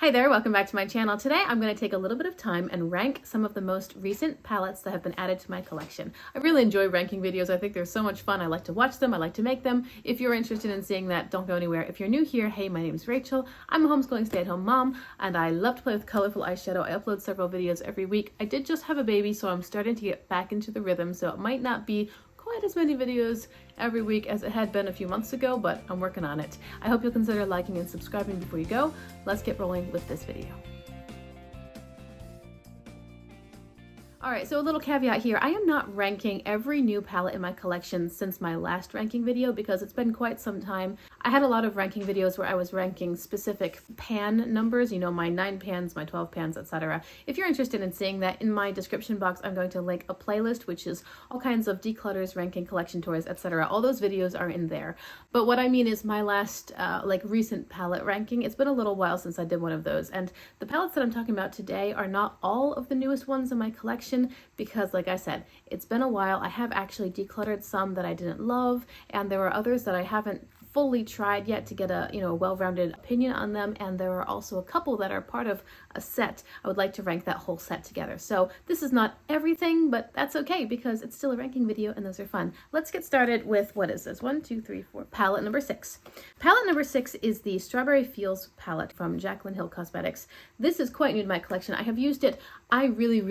Hi there, welcome back to my channel. Today I'm going to take a little bit of time and rank some of the most recent palettes that have been added to my collection. I really enjoy ranking videos. I think they're so much fun. I like to watch them. I like to make them. If you're interested in seeing that, don't go anywhere. If you're new here, hey, my name is Rachel. I'm a homeschooling stay-at-home mom and I love to play with colorful eyeshadow. I upload several videos every week. I did just have a baby, so I'm starting to get back into the rhythm, so it might not be quite as many videos every week as it had been a few months ago, but I'm working on it. I hope you'll consider liking and subscribing before you go. Let's get rolling with this video. Alright, so a little caveat here. I am not ranking every new palette in my collection since my last ranking video because it's been quite some time. I had a lot of ranking videos where I was ranking specific pan numbers, you know, my 9 pans, my 12 pans, etc. If you're interested in seeing that, in my description box I'm going to link a playlist which is all kinds of declutters, ranking, collection tours, etc. All those videos are in there. But what I mean is my last recent palette ranking, it's been a little while since I did one of those, and the palettes that I'm talking about today are not all of the newest ones in my collection because, like I said, it's been a while. I have actually decluttered some that I didn't love, and there are others that I haven't fully tried yet to get a well-rounded opinion on them, and there are also a couple that are part of a set. I would like to rank that whole set together. So this is not everything, but that's okay because it's still a ranking video and those are fun. Let's get started with, what is this? 1, 2, 3, 4. Palette number 6. Palette number 6 is the Strawberry Feels palette from Jaclyn Hill Cosmetics. This is quite new to my collection. I have used it. I really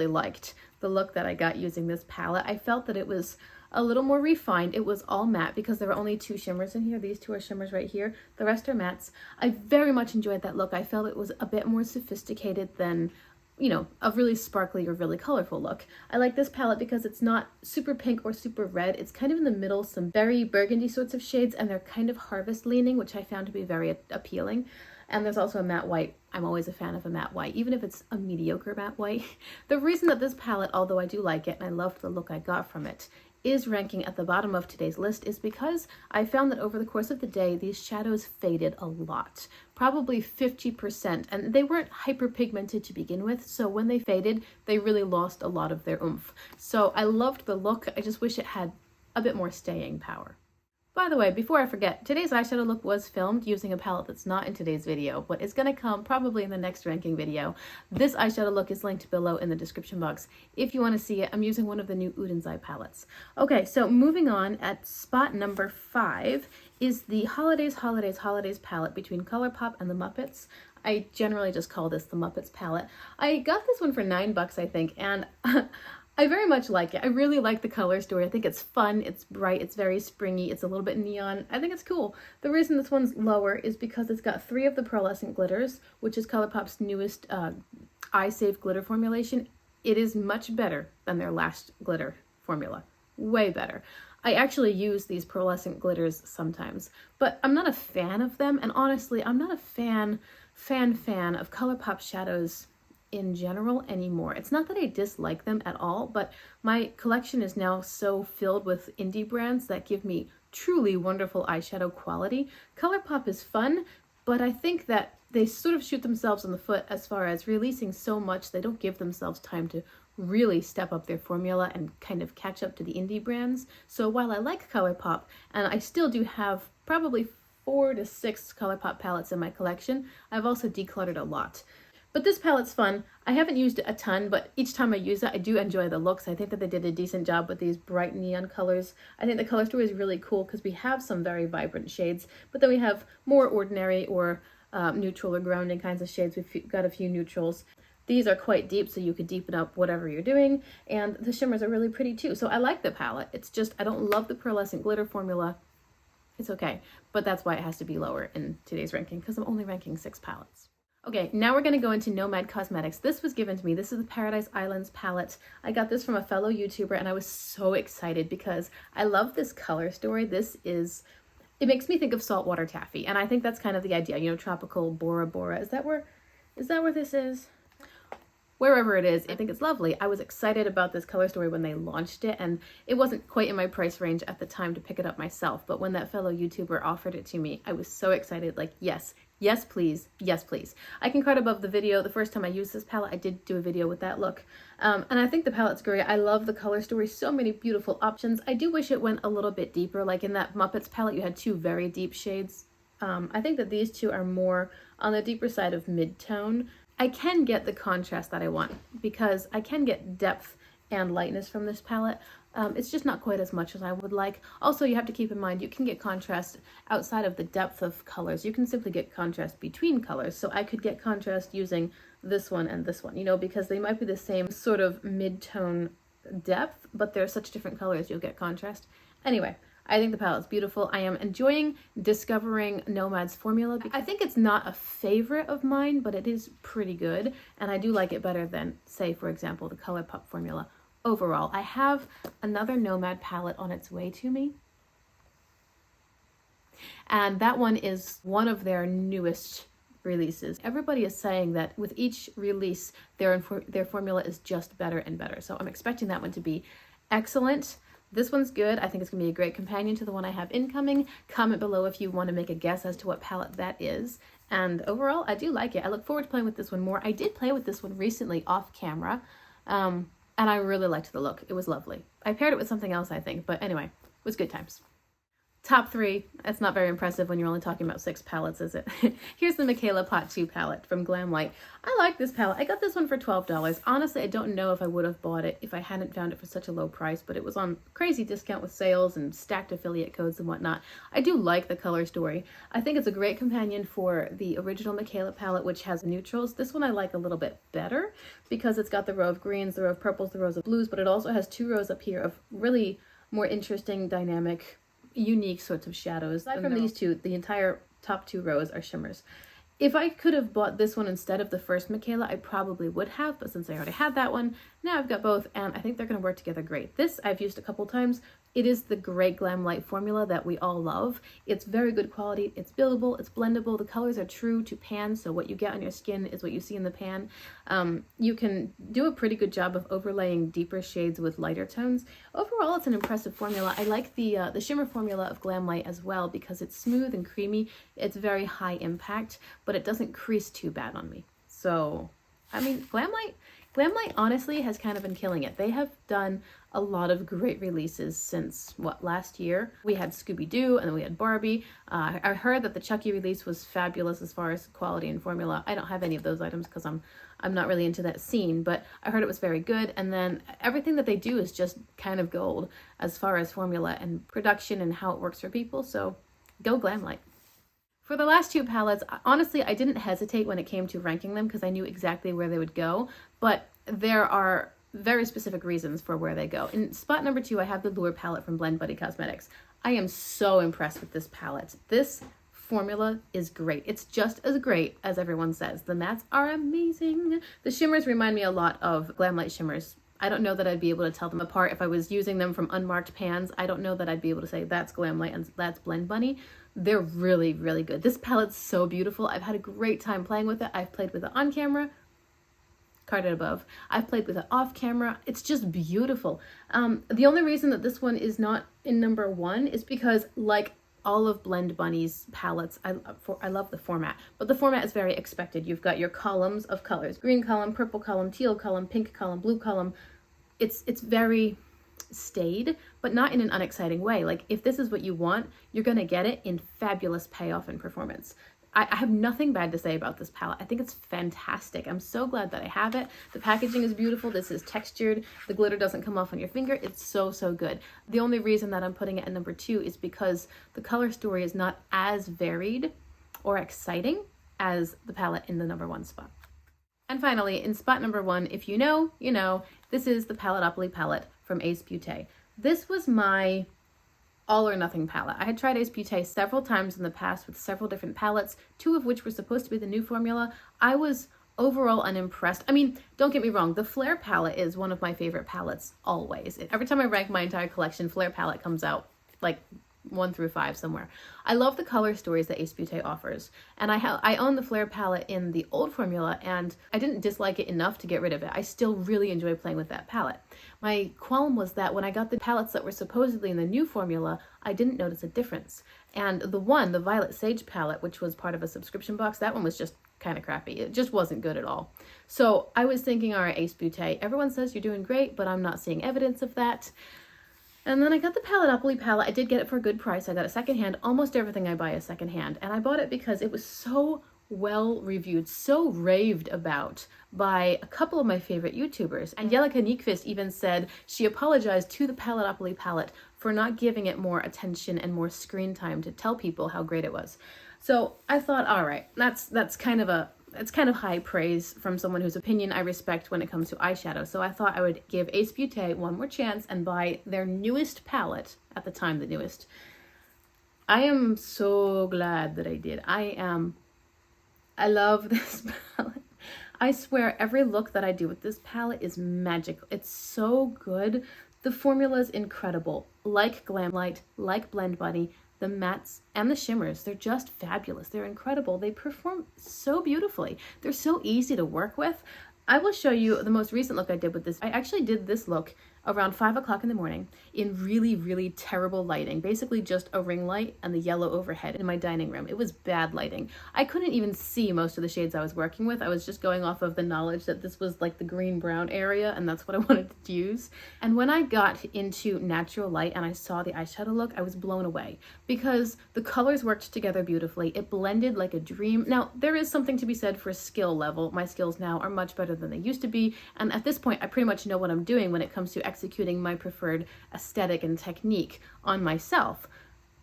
liked the look that I got using this palette. I felt that it was a little more refined. It was all matte because there were only 2 shimmers in here. These 2 are shimmers right here. The rest are mattes. I very much enjoyed that look. I felt it was a bit more sophisticated than, you know, a really sparkly or really colorful look. I like this palette because it's not super pink or super red. It's kind of in the middle, some very burgundy sorts of shades, and they're kind of harvest leaning, which I found to be very appealing. And there's also a matte white. I'm always a fan of a matte white, even if it's a mediocre matte white. The reason that this palette, although I do like it and I loved the look I got from it, is ranking at the bottom of today's list is because I found that over the course of the day, these shadows faded a lot, probably 50%, and they weren't hyperpigmented to begin with, so when they faded, they really lost a lot of their oomph. So I loved the look. I just wish it had a bit more staying power. By the way, before I forget, today's eyeshadow look was filmed using a palette that's not in today's video, but it's going to come probably in the next ranking video. This eyeshadow look is linked below in the description box. If you want to see it, I'm using one of the new Uden's Eye palettes. Okay, so moving on, at spot number 5 is the Holidays palette between ColourPop and the Muppets. I generally just call this the Muppets palette. I got this one for $9, I think, and I very much like it. I really like the color story. I think it's fun, it's bright, it's very springy, it's a little bit neon. I think it's cool. The reason this one's lower is because it's got 3 of the pearlescent glitters, which is ColourPop's newest Eye Safe glitter formulation. It is much better than their last glitter formula. Way better. I actually use these pearlescent glitters sometimes, but I'm not a fan of them, and honestly, I'm not a fan of ColourPop shadows in general anymore. It's not that I dislike them at all, but my collection is now so filled with indie brands that give me truly wonderful eyeshadow quality. ColourPop is fun, but I think that they sort of shoot themselves in the foot as far as releasing so much. They don't give themselves time to really step up their formula and kind of catch up to the indie brands. So while I like ColourPop, and I still do have probably 4 to 6 ColourPop palettes in my collection, I've also decluttered a lot. But this palette's fun. I haven't used it a ton, but each time I use it, I do enjoy the looks. I think that they did a decent job with these bright neon colors. I think the color story is really cool because we have some very vibrant shades, but then we have more ordinary or neutral or grounding kinds of shades. We've got a few neutrals. These are quite deep, so you could deepen up whatever you're doing, and the shimmers are really pretty too. So I like the palette. It's just, I don't love the pearlescent glitter formula. It's okay, but that's why it has to be lower in today's ranking because I'm only ranking 6 palettes. Okay, now we're going to go into Nomad Cosmetics. This was given to me. This is the Paradise Islands palette. I got this from a fellow YouTuber and I was so excited because I love this color story. It makes me think of saltwater taffy, and I think that's kind of the idea, you know, tropical Bora Bora. Is that where this is? Wherever it is, I think it's lovely. I was excited about this color story when they launched it, and it wasn't quite in my price range at the time to pick it up myself, but when that fellow YouTuber offered it to me, I was so excited, like, yes, yes please, yes please. I can card above the video. The first time I used this palette, I did do a video with that look, and I think the palette's great. I love the color story, so many beautiful options. I do wish it went a little bit deeper, like in that Muppets palette, you had 2 very deep shades. I think that these two are more on the deeper side of mid-tone. I can get the contrast that I want because I can get depth and lightness from this palette. It's just not quite as much as I would like. Also, you have to keep in mind, you can get contrast outside of the depth of colors. You can simply get contrast between colors. So I could get contrast using this one and this one, you know, because they might be the same sort of mid-tone depth, but they're such different colors, you'll get contrast. Anyway, I think the palette's beautiful. I am enjoying discovering Nomad's formula. I think it's not a favorite of mine, but it is pretty good, and I do like it better than, say, for example, the ColourPop formula. Overall, I have another Nomad palette on its way to me, and that one is one of their newest releases. Everybody is saying that with each release, their formula is just better and better, so I'm expecting that one to be excellent. This one's good. I think it's going to be a great companion to the one I have incoming. Comment below if you want to make a guess as to what palette that is. And overall, I do like it. I look forward to playing with this one more. I did play with this one recently off camera, and I really liked the look. It was lovely. I paired it with something else, I think, but anyway, it was good times. Top 3, that's not very impressive when you're only talking about 6 palettes, is it? Here's the Michaela Pot 2 palette from Glamlight. I like this palette. I got this one for $12. Honestly, I don't know if I would have bought it if I hadn't found it for such a low price, but it was on crazy discount with sales and stacked affiliate codes and whatnot. I do like the color story. I think it's a great companion for the original Michaela palette, which has neutrals. This one I like a little bit better because it's got the row of greens, the row of purples, the rows of blues, but it also has 2 rows up here of really more interesting, dynamic, unique sorts of shadows. Aside from these two, the entire top 2 rows are shimmers. If I could have bought this one instead of the first Michaela, I probably would have, but since I already had that one, now I've got both, and I think they're going to work together great. This I've used a couple times. It is the great Glamlight formula that we all love. It's very good quality, it's buildable, it's blendable, the colors are true to pan, so what you get on your skin is what you see in the pan. You can do a pretty good job of overlaying deeper shades with lighter tones. Overall, it's an impressive formula. I like the shimmer formula of Glamlight as well because it's smooth and creamy. It's very high impact, but it doesn't crease too bad on me. So, I mean, Glamlight honestly has kind of been killing it. They have done a lot of great releases since, what, last year? We had Scooby-Doo and then we had Barbie. I heard that the Chucky release was fabulous as far as quality and formula. I don't have any of those items because I'm not really into that scene, but I heard it was very good. And then everything that they do is just kind of gold as far as formula and production and how it works for people. So go Glamlight. For the last 2 palettes, honestly, I didn't hesitate when it came to ranking them because I knew exactly where they would go, but there are very specific reasons for where they go. In spot number 2, I have the Lure palette from Blend Buddy Cosmetics. I am so impressed with this palette. This formula is great. It's just as great as everyone says. The mattes are amazing. The shimmers remind me a lot of Glamlight shimmers. I don't know that I'd be able to tell them apart if I was using them from unmarked pans. I don't know that I'd be able to say that's Glamlight and that's Blend Bunny. They're really, really good. This palette's so beautiful. I've had a great time playing with it. I've played with it on camera, carded above. I've played with it off camera. It's just beautiful. The only reason that this one is not in number 1 is because, like all of Blend Bunny's palettes, I love the format, but the format is very expected. You've got your columns of colors: green column, purple column, teal column, pink column, blue column. It's very staid, but not in an unexciting way. Like, if this is what you want, you're gonna get it in fabulous payoff and performance. I have nothing bad to say about this palette. I think it's fantastic. I'm so glad that I have it. The packaging is beautiful. This is textured. The glitter doesn't come off on your finger. It's so, so good. The only reason that I'm putting it at number 2 is because the color story is not as varied or exciting as the palette in the number 1 spot. And finally, in spot number 1, if you know, you know, this is the Paletopoly palette from Ace Beauté. This was my all or nothing palette. I had tried Ace Beauté several times in the past with several different palettes, 2 of which were supposed to be the new formula. I was overall unimpressed. I mean, don't get me wrong, the Flare palette is one of my favorite palettes always. Every time I rank my entire collection, Flare palette comes out like 1 through 5 somewhere. I love the color stories that Ace Beauté offers, and I own the Flare palette in the old formula, and I didn't dislike it enough to get rid of it. I still really enjoy playing with that palette. My qualm was that when I got the palettes that were supposedly in the new formula, I didn't notice a difference. And the Violet Sage palette, which was part of a subscription box, that one was just kind of crappy. It just wasn't good at all. So I was thinking, all right, Ace Beauté, everyone says you're doing great, but I'm not seeing evidence of that. And then I got the Palatopoli palette. I did get it for a good price. I got it secondhand. Almost everything I buy is secondhand. And I bought it because it was so well reviewed, so raved about by a couple of my favorite YouTubers. Angelica Nyqvist even said she apologized to the Palatopoli palette for not giving it more attention and more screen time to tell people how great it was. So I thought, all right, that's kind of high praise from someone whose opinion I respect when it comes to eyeshadow. So I thought I would give Ace Beauté one more chance and buy their newest palette, at the time the newest. I am so glad that I did. I love this palette. I swear every look that I do with this palette is magical. It's so good. The formula is incredible. Like Glamlight, like Blend Bunny, the mattes and the shimmers, they're just fabulous. They're incredible. They perform so beautifully. They're so easy to work with. I will show you the most recent look I did with this. I actually did this look around 5 o'clock in the morning in really, really terrible lighting. Basically just a ring light and the yellow overhead in my dining room. It was bad lighting. I couldn't even see most of the shades I was working with. I was just going off of the knowledge that this was like the green-brown area and that's what I wanted to use. And when I got into natural light and I saw the eyeshadow look, I was blown away because the colors worked together beautifully. It blended like a dream. Now, there is something to be said for skill level. My skills now are much better than they used to be. And at this point, I pretty much know what I'm doing when it comes to executing my preferred aesthetic and technique on myself.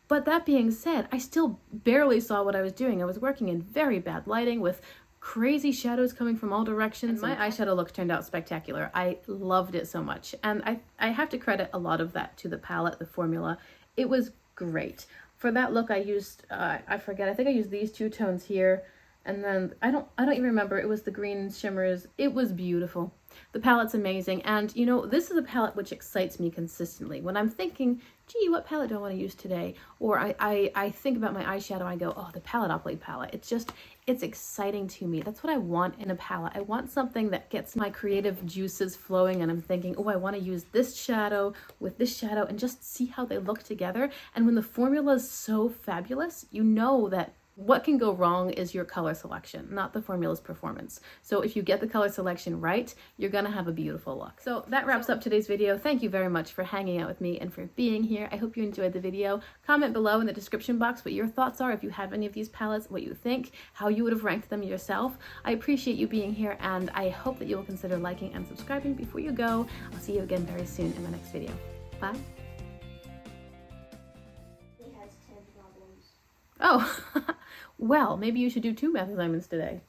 But that being said, I still barely saw what I was doing. I was working in very bad lighting with crazy shadows coming from all directions. And my eyeshadow look turned out spectacular. I loved it so much. And I have to credit a lot of that to the palette, the formula. It was great. For that look, I used, I forget, I think I used these two tones here. And then I don't even remember. It was the green shimmers. It was beautiful. The palette's amazing. And you know, this is a palette which excites me consistently. When I'm thinking, gee, what palette do I want to use today? Or I think about my eyeshadow, I go, oh, the Palatopoli palette. It's exciting to me. That's what I want in a palette. I want something that gets my creative juices flowing and I'm thinking, oh, I want to use this shadow with this shadow and just see how they look together. And when the formula is so fabulous, you know that what can go wrong is your color selection, not the formula's performance. So if you get the color selection right, you're gonna have a beautiful look. So that wraps up today's video. Thank you very much for hanging out with me and for being here. I hope you enjoyed the video. Comment below in the description box what your thoughts are, if you have any of these palettes, what you think, how you would have ranked them yourself. I appreciate you being here and I hope that you will consider liking and subscribing before you go. I'll see you again very soon in the next video. Bye. Oh, well, maybe you should do 2 math assignments today.